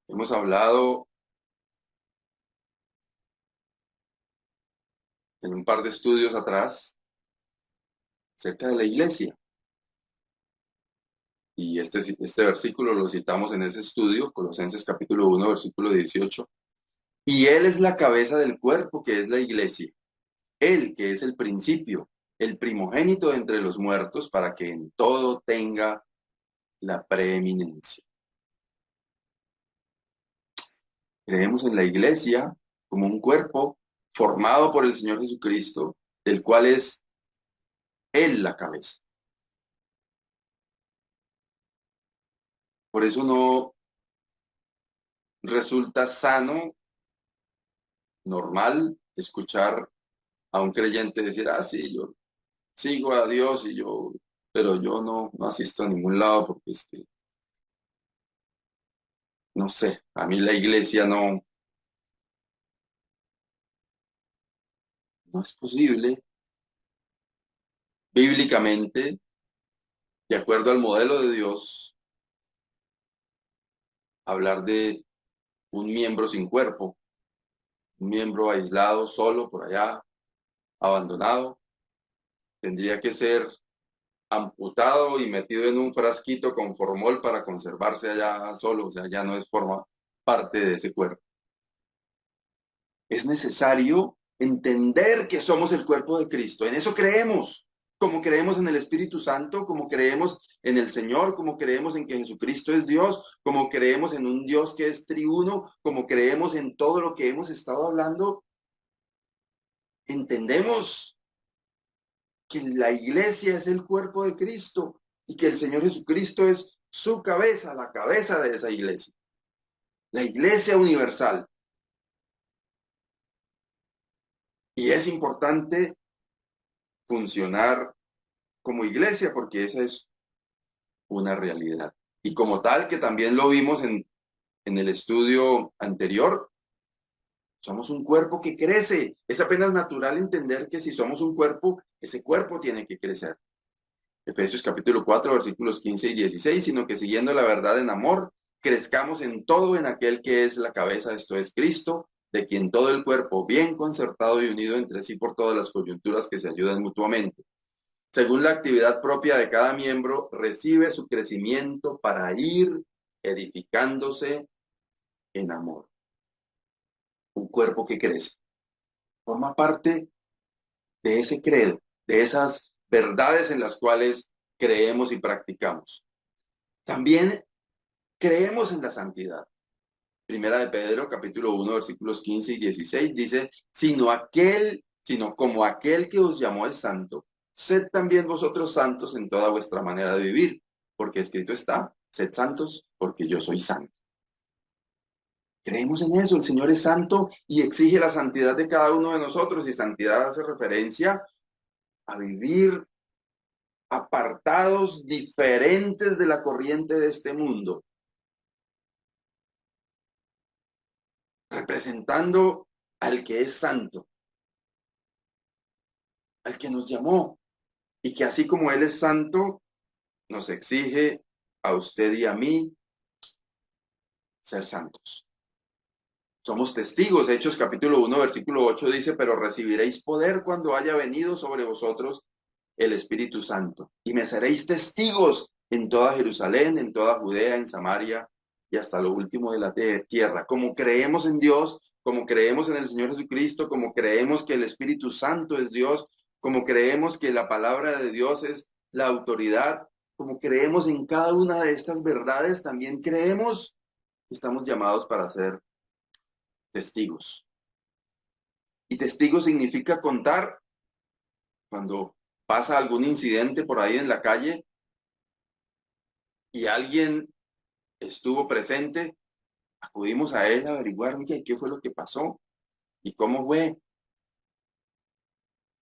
Hemos hablado en un par de estudios atrás acerca de la iglesia. Y este versículo lo citamos en ese estudio, Colosenses capítulo 1, versículo 18. Y Él es la cabeza del cuerpo, que es la iglesia. Él, que es el principio, el primogénito de entre los muertos, para que en todo tenga la preeminencia. Creemos en la iglesia como un cuerpo formado por el Señor Jesucristo, del cual es Él la cabeza. Por eso no resulta sano, normal, escuchar a un creyente decir, ah, sí, yo sigo a Dios pero yo no asisto a ningún lado porque es que, no sé, a mí la iglesia no es posible bíblicamente, de acuerdo al modelo de Dios, hablar de un miembro sin cuerpo, un miembro aislado, solo, por allá, abandonado. Tendría que ser amputado y metido en un frasquito con formol para conservarse allá solo, o sea, ya no es forma parte de ese cuerpo. Es necesario entender que somos el cuerpo de Cristo. En eso creemos, como creemos en el Espíritu Santo, como creemos en el Señor, como creemos en que Jesucristo es Dios, como creemos en un Dios que es triuno, como creemos en todo lo que hemos estado hablando. Entendemos que la iglesia es el cuerpo de Cristo y que el Señor Jesucristo es su cabeza, la cabeza de esa iglesia, la iglesia universal. Y es importante funcionar como iglesia porque esa es una realidad. Y como tal, que también lo vimos en el estudio anterior, somos un cuerpo que crece. Es apenas natural entender que si somos un cuerpo, ese cuerpo tiene que crecer. Efesios capítulo 4, versículos 15 y 16, sino que siguiendo la verdad en amor, crezcamos en todo en aquel que es la cabeza, esto es Cristo, de quien todo el cuerpo, bien concertado y unido entre sí por todas las coyunturas que se ayudan mutuamente, según la actividad propia de cada miembro, recibe su crecimiento para ir edificándose en amor. Un cuerpo que crece. Forma parte de ese credo, de esas verdades en las cuales creemos y practicamos. También creemos en la santidad. Primera de Pedro, capítulo 1, versículos 15 y 16, dice, sino como aquel que os llamó es santo, sed también vosotros santos en toda vuestra manera de vivir, porque escrito está, sed santos, porque yo soy santo. Creemos en eso, el Señor es santo y exige la santidad de cada uno de nosotros, y santidad hace referencia a vivir apartados, diferentes de la corriente de este mundo, representando al que es santo, al que nos llamó, y que así como Él es santo, nos exige a usted y a mí ser santos. Somos testigos. Hechos capítulo 1, versículo 8 dice, pero recibiréis poder cuando haya venido sobre vosotros el Espíritu Santo, y me seréis testigos en toda Jerusalén, en toda Judea, en Samaria y hasta lo último de la tierra. Como creemos en Dios, como creemos en el Señor Jesucristo, como creemos que el Espíritu Santo es Dios, como creemos que la palabra de Dios es la autoridad, como creemos en cada una de estas verdades, también creemos que estamos llamados para ser testigos. Y testigo significa contar cuando pasa algún incidente por ahí en la calle y alguien estuvo presente, acudimos a él a averiguar, oye, ¿qué fue lo que pasó? ¿Y cómo fue?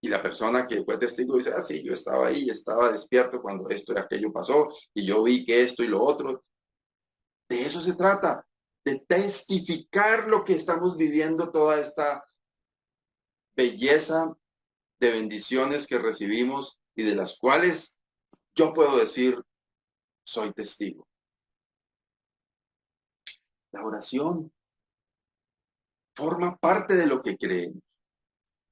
Y la persona que fue testigo dice, ah, sí, yo estaba ahí, estaba despierto cuando esto y aquello pasó, y yo vi que esto y lo otro. De eso se trata, de testificar lo que estamos viviendo, toda esta belleza de bendiciones que recibimos y de las cuales yo puedo decir, soy testigo. La oración forma parte de lo que creemos.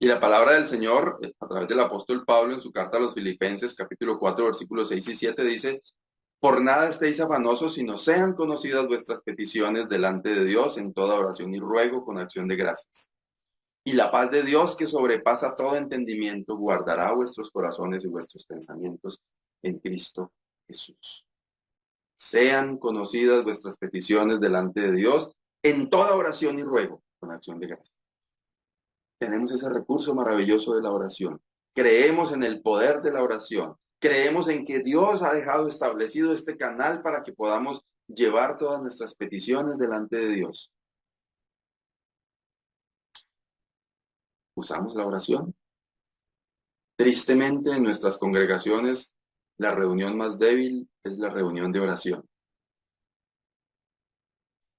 Y la palabra del Señor, a través del apóstol Pablo en su carta a los Filipenses, capítulo 4, versículos 6 y 7, dice: por nada estéis afanosos, sino sean conocidas vuestras peticiones delante de Dios en toda oración y ruego con acción de gracias. Y la paz de Dios, que sobrepasa todo entendimiento, guardará vuestros corazones y vuestros pensamientos en Cristo Jesús. Sean conocidas vuestras peticiones delante de Dios en toda oración y ruego con acción de gracias. Tenemos ese recurso maravilloso de la oración. Creemos en el poder de la oración. Creemos en que Dios ha dejado establecido este canal para que podamos llevar todas nuestras peticiones delante de Dios. ¿Usamos la oración? Tristemente, en nuestras congregaciones, la reunión más débil es la reunión de oración.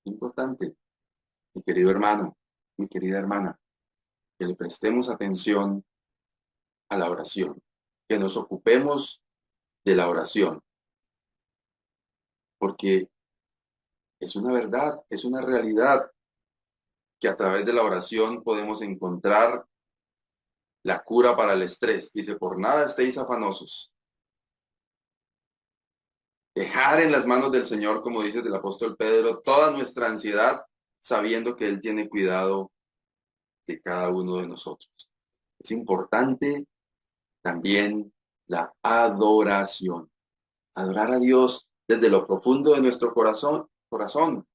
Importante, mi querido hermano, mi querida hermana, que le prestemos atención a la oración, que nos ocupemos de la oración, porque es una verdad, es una realidad que a través de la oración podemos encontrar la cura para el estrés. Dice, por nada estéis afanosos. Dejar en las manos del Señor, como dice el apóstol Pedro, toda nuestra ansiedad, sabiendo que Él tiene cuidado de cada uno de nosotros. Es importante también la adoración. Adorar a Dios desde lo profundo de nuestro corazón,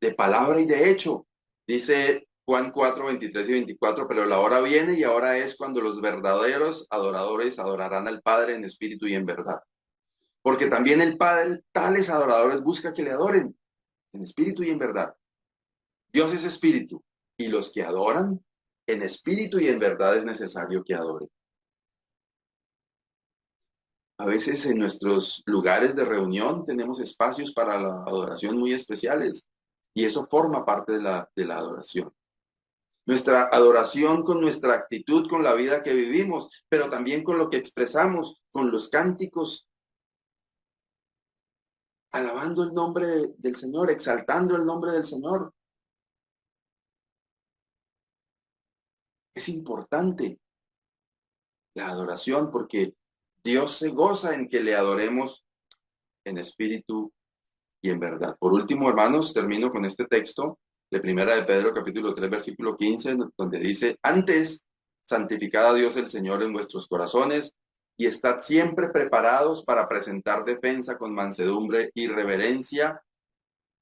de palabra y de hecho. Dice Juan 4, 23 y 24, pero la hora viene y ahora es cuando los verdaderos adoradores adorarán al Padre en espíritu y en verdad. Porque también el Padre, tales adoradores, busca que le adoren en espíritu y en verdad. Dios es espíritu y los que adoran en espíritu y en verdad es necesario que adoren. A veces en nuestros lugares de reunión tenemos espacios para la adoración muy especiales y eso forma parte de la adoración. Nuestra adoración con nuestra actitud, con la vida que vivimos, pero también con lo que expresamos, con los cánticos, alabando el nombre del Señor, exaltando el nombre del Señor. Es importante la adoración porque Dios se goza en que le adoremos en espíritu y en verdad. Por último, hermanos, termino con este texto de Primera de Pedro, capítulo 3, versículo 15, donde dice, antes, santificad a Dios el Señor en vuestros corazones y estad siempre preparados para presentar defensa con mansedumbre y reverencia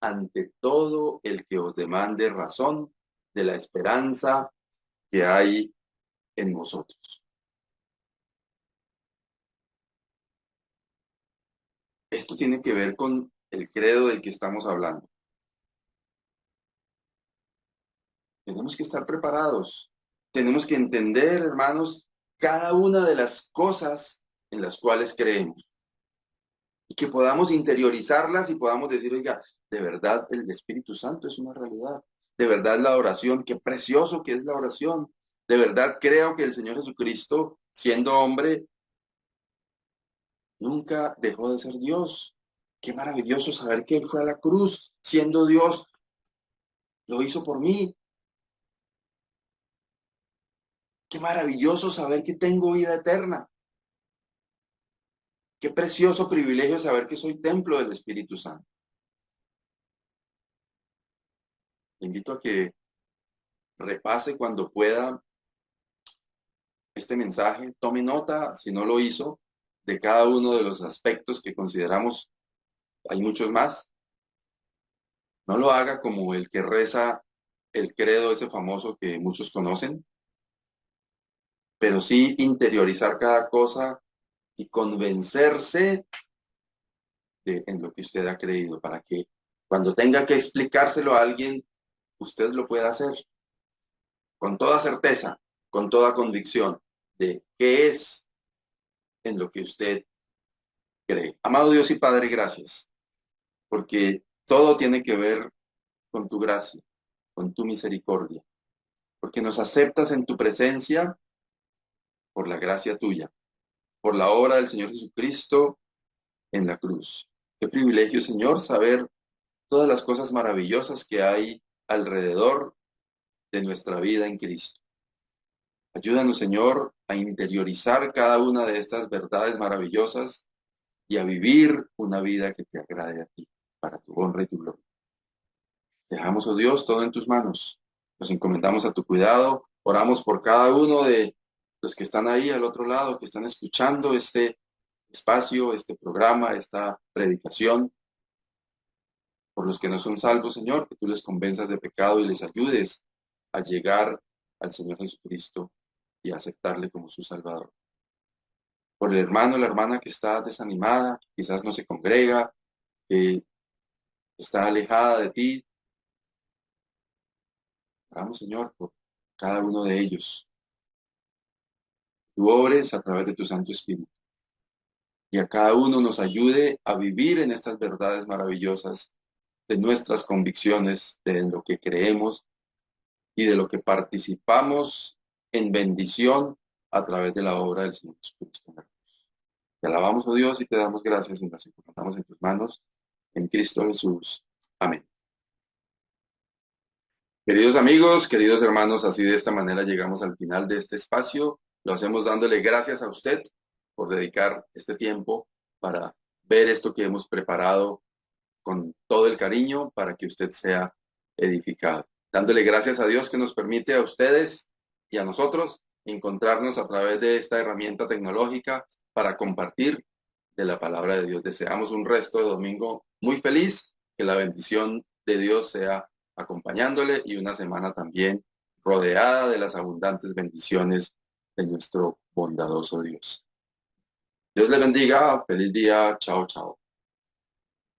ante todo el que os demande razón de la esperanza que hay en vosotros. Esto tiene que ver con el credo del que estamos hablando. Tenemos que estar preparados. Tenemos que entender, hermanos, cada una de las cosas en las cuales creemos. Y que podamos interiorizarlas y podamos decir, oiga, de verdad el Espíritu Santo es una realidad. De verdad la oración, qué precioso que es la oración. De verdad creo que el Señor Jesucristo, siendo hombre, nunca dejó de ser Dios. Qué maravilloso saber que Él fue a la cruz, siendo Dios, lo hizo por mí. Qué maravilloso saber que tengo vida eterna. Qué precioso privilegio saber que soy templo del Espíritu Santo. Te invito a que repase cuando pueda este mensaje, tome nota, si no lo hizo, de cada uno de los aspectos que consideramos, hay muchos más. No lo haga como el que reza el credo ese famoso que muchos conocen, pero sí interiorizar cada cosa y convencerse en lo que usted ha creído, para que cuando tenga que explicárselo a alguien, usted lo pueda hacer con toda certeza, con toda convicción de qué es en lo que usted cree. Amado Dios y Padre, gracias, porque todo tiene que ver con tu gracia, con tu misericordia, porque nos aceptas en tu presencia por la gracia tuya, por la obra del Señor Jesucristo en la cruz. Qué privilegio, Señor, saber todas las cosas maravillosas que hay alrededor de nuestra vida en Cristo. Ayúdanos, Señor, a interiorizar cada una de estas verdades maravillosas y a vivir una vida que te agrade a ti, para tu honra y tu gloria. Dejamos, oh Dios, todo en tus manos. Nos encomendamos a tu cuidado. Oramos por cada uno de los que están ahí al otro lado, que están escuchando este espacio, este programa, esta predicación. Por los que no son salvos, Señor, que tú les convenzas de pecado y les ayudes a llegar al Señor Jesucristo y a aceptarle como su Salvador. Por el hermano o la hermana que está desanimada, quizás no se congrega, que está alejada de ti. Oramos, Señor, por cada uno de ellos. Tú obres a través de tu Santo Espíritu. Y a cada uno nos ayude a vivir en estas verdades maravillosas de nuestras convicciones, de lo que creemos y de lo que participamos en bendición a través de la obra del Señor Jesucristo. Te alabamos, oh Dios, y te damos gracias y nos encomendamos en tus manos, en Cristo Jesús. Amén. Queridos amigos, queridos hermanos, así de esta manera llegamos al final de este espacio. Lo hacemos dándole gracias a usted por dedicar este tiempo para ver esto que hemos preparado con todo el cariño para que usted sea edificado. Dándole gracias a Dios que nos permite a ustedes y a nosotros encontrarnos a través de esta herramienta tecnológica para compartir de la palabra de Dios. Deseamos un resto de domingo muy feliz, que la bendición de Dios sea acompañándole y una semana también rodeada de las abundantes bendiciones de nuestro bondadoso Dios. Dios le bendiga. Feliz día. Chao, chao.